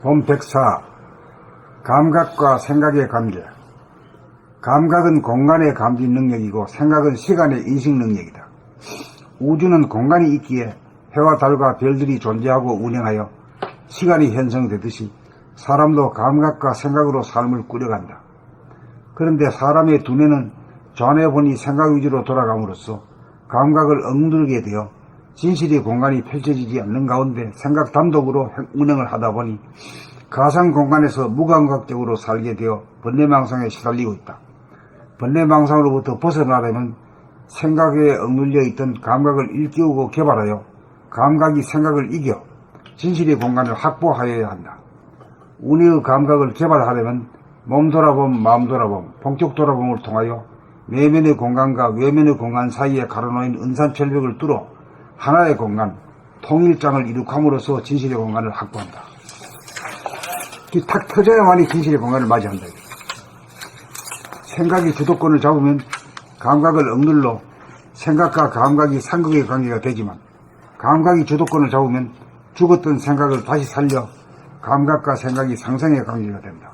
본 104. 감각과 생각의 관계. 감각은 공간의 감지 능력이고 생각은 시간의 인식 능력이다. 우주는 공간이 있기에 해와 달과 별들이 존재하고 운행하여 시간이 형성되듯이 사람도 감각과 생각으로 삶을 꾸려간다. 그런데 사람의 두뇌는 좌뇌본이 생각 위주로 돌아감으로써 감각을 억누르게 되어 진실의 공간이 펼쳐지지 않는 가운데 생각 단독으로 운행을 하다 보니 가상 공간에서 무감각적으로 살게 되어 번뇌망상에 시달리고 있다. 번뇌망상으로부터 벗어나려면 생각에 억눌려 있던 감각을 일깨우고 개발하여 감각이 생각을 이겨 진실의 공간을 확보하여야 한다. 운해의 감각을 개발하려면 몸 돌아봄, 마음 돌아봄, 본격 돌아봄을 통하여 내면의 공간과 외면의 공간 사이에 가로놓인 은산철벽을 뚫어 하나의 공간, 통일장을 이룩함으로써 진실의 공간을 확보한다. 탁 터져야만이 진실의 공간을 맞이한다. 생각이 주도권을 잡으면 감각을 억눌러 생각과 감각이 상극의 관계가 되지만 감각이 주도권을 잡으면 죽었던 생각을 다시 살려 감각과 생각이 상생의 관계가 된다.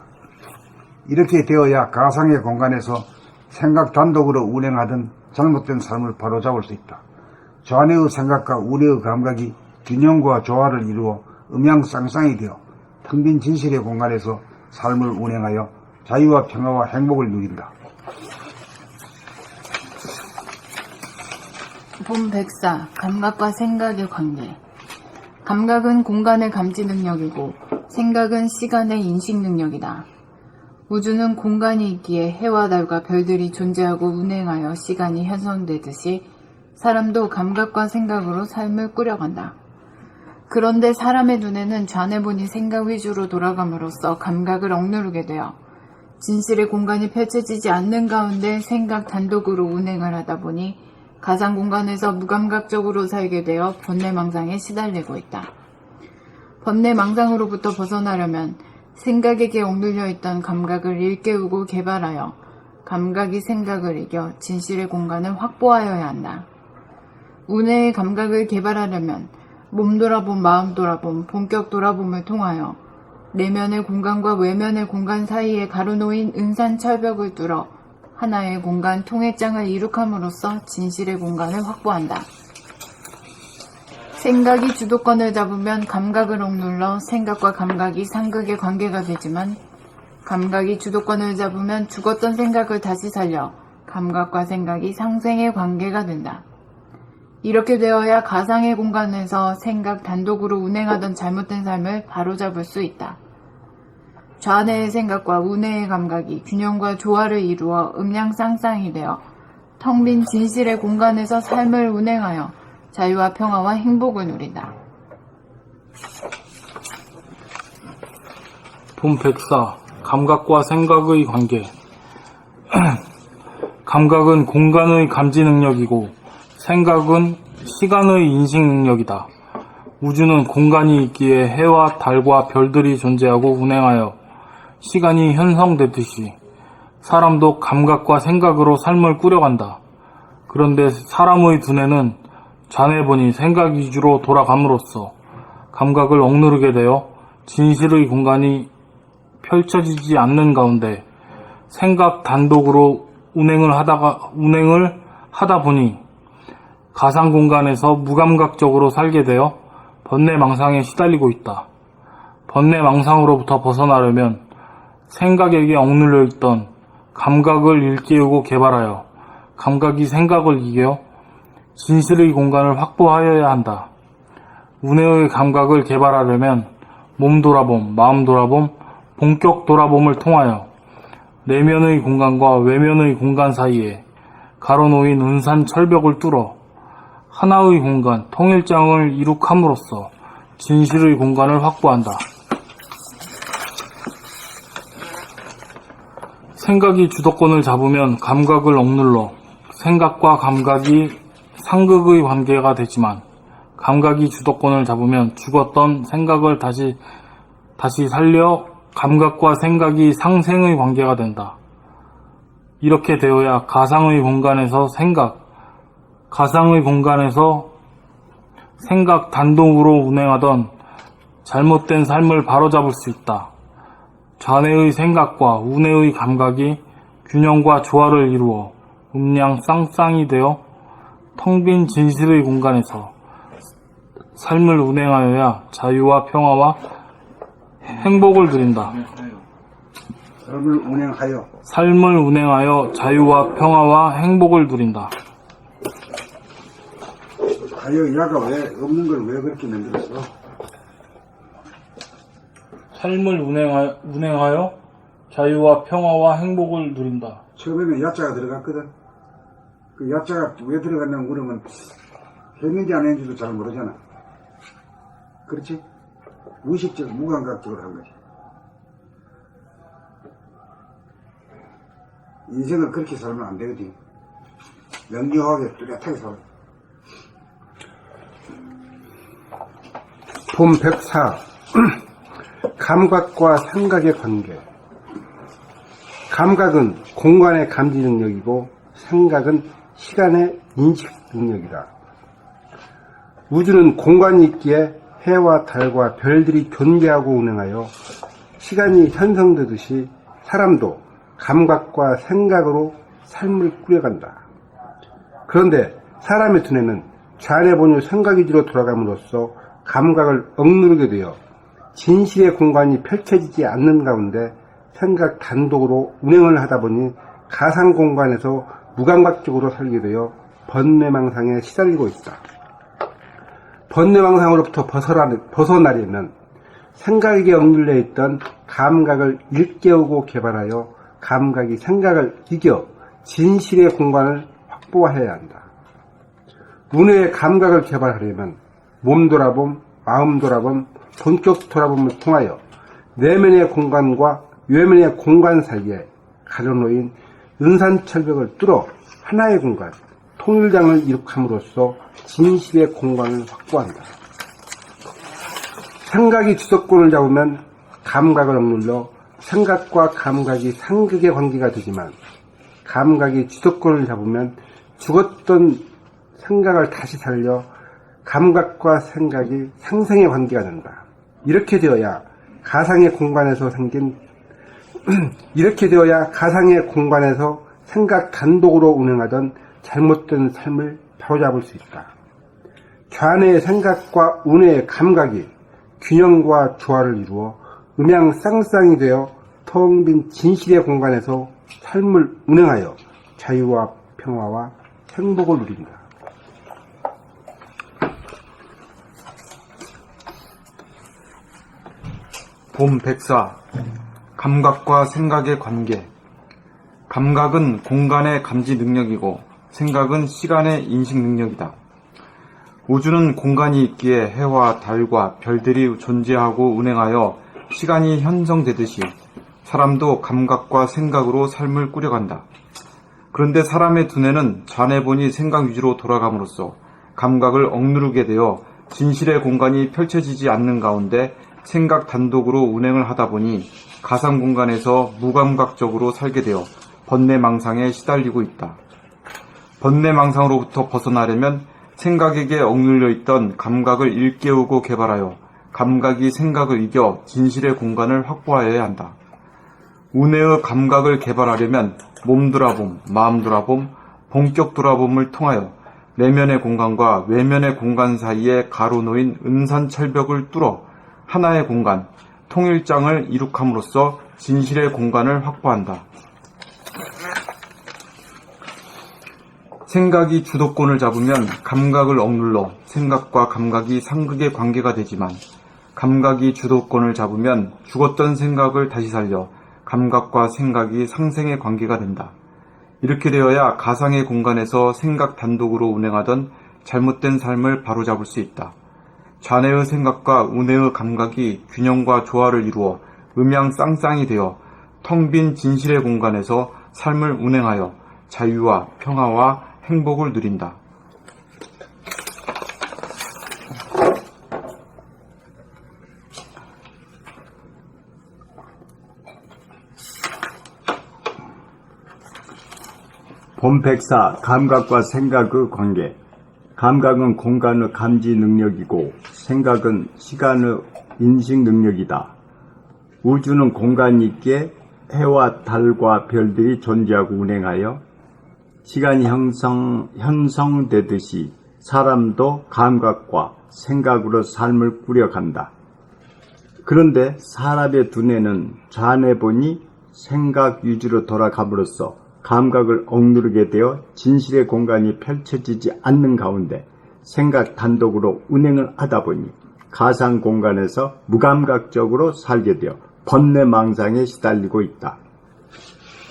이렇게 되어야 가상의 공간에서 생각 단독으로 운행하던 잘못된 삶을 바로잡을 수 있다. 좌뇌의 생각과 우뇌의 감각이 균형과 조화를 이루어 음양쌍쌍이 되어 텅 빈 진실의 공간에서 삶을 운행하여 자유와 평화와 행복을 누린다. 본 104. 감각과 생각의 관계. 감각은 공간의 감지 능력이고 생각은 시간의 인식 능력이다. 우주는 공간이 있기에 해와 달과 별들이 존재하고 운행하여 시간이 형성되듯이 사람도 감각과 생각으로 삶을 꾸려간다. 그런데 사람의 눈에는 좌뇌본이 생각 위주로 돌아감으로써 감각을 억누르게 되어 진실의 공간이 펼쳐지지 않는 가운데 생각 단독으로 운행을 하다 보니 가상 공간에서 무감각적으로 살게 되어 번뇌망상에 시달리고 있다. 번뇌망상으로부터 벗어나려면 생각에게 억눌려 있던 감각을 일깨우고 개발하여 감각이 생각을 이겨 진실의 공간을 확보하여야 한다. 운해의 감각을 개발하려면 몸 돌아봄, 마음 돌아봄, 본격 돌아봄을 통하여 내면의 공간과 외면의 공간 사이에 가로놓인 은산철벽을 뚫어 하나의 공간 통일장을 이룩함으로써 진실의 공간을 확보한다. 생각이 주도권을 잡으면 감각을 억눌러 생각과 감각이 상극의 관계가 되지만 감각이 주도권을 잡으면 죽었던 생각을 다시 살려 감각과 생각이 상생의 관계가 된다. 이렇게 되어야 가상의 공간에서 생각 단독으로 운행하던 잘못된 삶을 바로잡을 수 있다. 좌뇌의 생각과 우뇌의 감각이 균형과 조화를 이루어 음양쌍쌍이 되어 텅 빈 진실의 공간에서 삶을 운행하여 자유와 평화와 행복을 누린다. 본 104. 감각과 생각의 관계. 감각은 공간의 감지 능력이고 생각은 시간의 인식 능력이다. 우주는 공간이 있기에 해와 달과 별들이 존재하고 운행하여 시간이 형성되듯이 사람도 감각과 생각으로 삶을 꾸려간다. 그런데 사람의 두뇌는 좌뇌본이 생각 위주로 돌아감으로써 감각을 억누르게 되어 진실의 공간이 펼쳐지지 않는 가운데 생각 단독으로 운행을 하다 보니 가상 공간에서 무감각적으로 살게 되어 번뇌망상에 시달리고 있다. 번뇌망상으로부터 벗어나려면 생각에게 억눌려 있던 감각을 일깨우고 개발하여 감각이 생각을 이겨 진실의 공간을 확보하여야 한다. 운해의 감각을 개발하려면 몸 돌아봄, 마음 돌아봄, 본격 돌아봄을 통하여 내면의 공간과 외면의 공간 사이에 가로놓인 은산철벽을 뚫어 하나의 공간, 통일장을 이룩함으로써 진실의 공간을 확보한다. 생각이 주도권을 잡으면 감각을 억눌러 생각과 감각이 상극의 관계가 되지만 감각이 주도권을 잡으면 죽었던 생각을 다시 살려 감각과 생각이 상생의 관계가 된다. 이렇게 되어야 가상의 공간에서 생각 단독으로 운행하던 잘못된 삶을 바로잡을 수 있다. 좌뇌의 생각과 우뇌의 감각이 균형과 조화를 이루어 음양 쌍쌍이 되어 텅 빈 진실의 공간에서 삶을 운행하여야 자유와 평화와 행복을 누린다. 삶을 운행하여 자유와 평화와 행복을 누린다. 야가 왜 없는 걸 왜 그렇게 만들었어? 삶을 운행하여 자유와 평화와 행복을 누린다. 처음에는 야자가 들어갔거든. 그 야자가 왜 들어갔냐고 물으면 했는지 안 했는지도 잘 모르잖아. 그렇지? 무의식적, 무감각적으로 한 거지. 인생을 그렇게 살면 안 되거든. 명료하게 뚜렷하게 살아. 본 104. 감각과 생각의 관계. 감각은 공간의 감지 능력이고 생각은 시간의 인식 능력이다. 우주는 공간이 있기에 해와 달과 별들이 존재하고 운행하여 시간이 형성되듯이 사람도 감각과 생각으로 삶을 꾸려간다. 그런데 사람의 두뇌는 좌뇌본유 생각위주로 돌아감으로써 감각을 억누르게 되어 진실의 공간이 펼쳐지지 않는 가운데 생각 단독으로 운행을 하다 보니 가상 공간에서 무감각적으로 살게 되어 번뇌망상에 시달리고 있다. 번뇌망상으로부터 벗어나려면 생각에게 억눌려 있던 감각을 일깨우고 개발하여 감각이 생각을 이겨 진실의 공간을 확보해야 한다. 운해의 감각을 개발하려면 몸 돌아봄, 마음 돌아봄, 본격 돌아봄을 통하여 내면의 공간과 외면의 공간 사이에 가려놓인 은산철벽을 뚫어 하나의 공간, 통일장을 이룩함으로써 진실의 공간을 확보한다. 생각이 주도권을 잡으면 감각을 억눌러 생각과 감각이 상극의 관계가 되지만 감각이 주도권을 잡으면 죽었던 생각을 다시 살려 감각과 생각이 상생의 관계가 된다. 이렇게 되어야 가상의 공간에서 생각 단독으로 운행하던 잘못된 삶을 바로잡을 수 있다. 좌뇌의 생각과 우뇌의 감각이 균형과 조화를 이루어 음양 쌍쌍이 되어 텅 빈 진실의 공간에서 삶을 운행하여 자유와 평화와 행복을 누린다. 본 104. 감각과 생각의 관계. 감각은 공간의 감지 능력이고 생각은 시간의 인식 능력이다. 우주는 공간이 있기에 해와 달과 별들이 존재하고 운행하여 시간이 형성되듯이 사람도 감각과 생각으로 삶을 꾸려간다. 그런데 사람의 두뇌는 좌뇌본이 생각 위주로 돌아감으로써 감각을 억누르게 되어 진실의 공간이 펼쳐지지 않는 가운데 생각 단독으로 운행을 하다 보니 가상 공간에서 무감각적으로 살게 되어 번뇌망상에 시달리고 있다. 번뇌망상으로부터 벗어나려면 생각에게 억눌려 있던 감각을 일깨우고 개발하여 감각이 생각을 이겨 진실의 공간을 확보하여야 한다. 우뇌의 감각을 개발하려면 몸 돌아봄, 마음 돌아봄, 본격 돌아봄을 통하여 내면의 공간과 외면의 공간 사이에 가로놓인 은산철벽을 뚫어 하나의 공간, 통일장을 이룩함으로써 진실의 공간을 확보한다. 생각이 주도권을 잡으면 감각을 억눌러 생각과 감각이 상극의 관계가 되지만 감각이 주도권을 잡으면 죽었던 생각을 다시 살려 감각과 생각이 상생의 관계가 된다. 이렇게 되어야 가상의 공간에서 생각 단독으로 운행하던 잘못된 삶을 바로잡을 수 있다. 좌뇌의 생각과 우뇌의 감각이 균형과 조화를 이루어 음양 쌍쌍이 되어 텅 빈 진실의 공간에서 삶을 운행하여 자유와 평화와 행복을 누린다. 본 104. 감각과 생각의 관계. 감각은 공간의 감지 능력이고 생각은 시간의 인식 능력이다. 우주는 공간이 있기에 해와 달과 별들이 존재하고 운행하여 시간이 형성되듯이 사람도 감각과 생각으로 삶을 꾸려간다. 그런데 사람의 두뇌는 좌뇌본이 생각 위주로 돌아감으로써 감각을 억누르게 되어 진실의 공간이 펼쳐지지 않는 가운데 생각 단독으로 운행을 하다 보니 가상 공간에서 무감각적으로 살게 되어 번뇌망상에 시달리고 있다.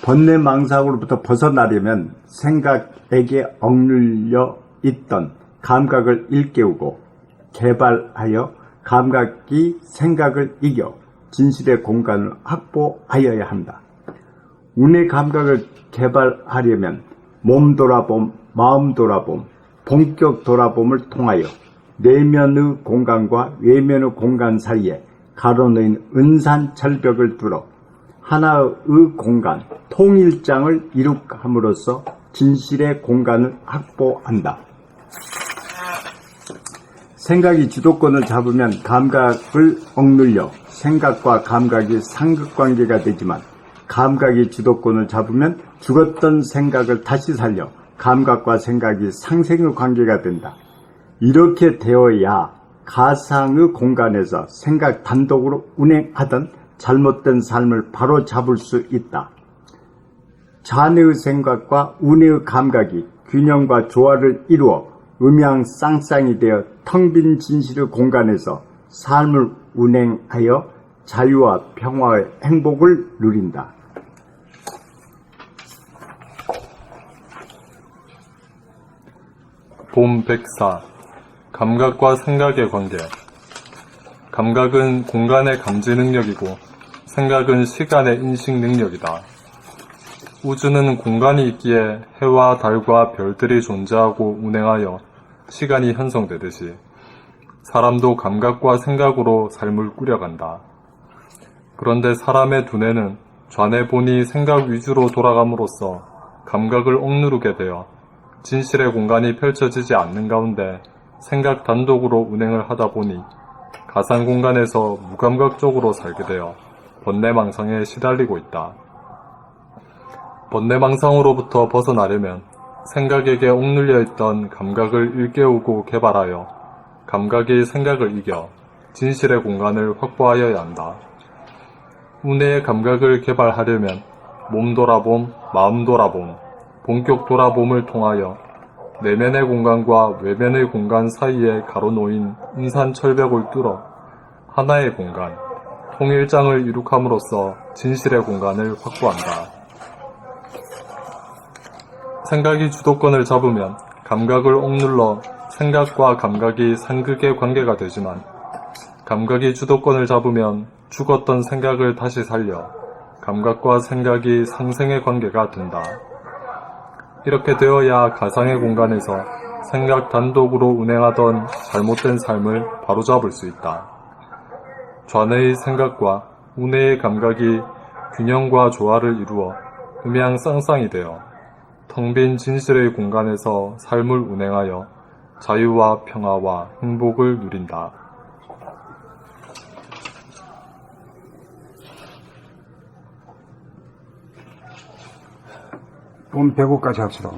번뇌망상으로부터 벗어나려면 생각에게 억눌려 있던 감각을 일깨우고 개발하여 감각이 생각을 이겨 진실의 공간을 확보하여야 한다. 운의 감각을 개발하려면 몸 돌아봄, 마음 돌아봄, 본격 돌아봄을 통하여 내면의 공간과 외면의 공간 사이에 가로놓인 은산 절벽을 뚫어 하나의 공간, 통일장을 이룩함으로써 진실의 공간을 확보한다. 생각이 주도권을 잡으면 감각을 억눌려 생각과 감각이 상극관계가 되지만 감각이 주도권을 잡으면 죽었던 생각을 다시 살려 감각과 생각이 상생의 관계가 된다. 이렇게 되어야 가상의 공간에서 생각 단독으로 운행하던 잘못된 삶을 바로 잡을 수 있다. 좌뇌의 생각과 우뇌의 감각이 균형과 조화를 이루어 음양쌍쌍이 되어 텅 빈 진실의 공간에서 삶을 운행하여 자유와 평화의 행복을 누린다. 봄 104. 감각과 생각의 관계. 감각은 공간의 감지 능력이고 생각은 시간의 인식 능력이다. 우주는 공간이 있기에 해와 달과 별들이 존재하고 운행하여 시간이 형성되듯이 사람도 감각과 생각으로 삶을 꾸려간다. 그런데 사람의 두뇌는 좌뇌본이 생각 위주로 돌아감으로써 감각을 억누르게 되어 진실의 공간이 펼쳐지지 않는 가운데 생각 단독으로 운행을 하다 보니 가상 공간에서 무감각적으로 살게 되어 번뇌망상에 시달리고 있다. 번뇌망상으로부터 벗어나려면 생각에게 억눌려 있던 감각을 일깨우고 개발하여 감각이 생각을 이겨 진실의 공간을 확보하여야 한다. 운해의 감각을 개발하려면 몸 돌아봄, 마음 돌아봄, 본격 돌아봄을 통하여 내면의 공간과 외면의 공간 사이에 가로놓인 인산철벽을 뚫어 하나의 공간, 통일장을 이룩함으로써 진실의 공간을 확보한다. 생각이 주도권을 잡으면 감각을 억눌러 생각과 감각이 상극의 관계가 되지만 감각이 주도권을 잡으면 죽었던 생각을 다시 살려 감각과 생각이 상생의 관계가 된다. 이렇게 되어야 가상의 공간에서 생각 단독으로 운행하던 잘못된 삶을 바로잡을 수 있다. 좌뇌의 생각과 우뇌의 감각이 균형과 조화를 이루어 음양쌍쌍이 되어 텅 빈 진실의 공간에서 삶을 운행하여 자유와 평화와 행복을 누린다. 봄 105까지 합시다.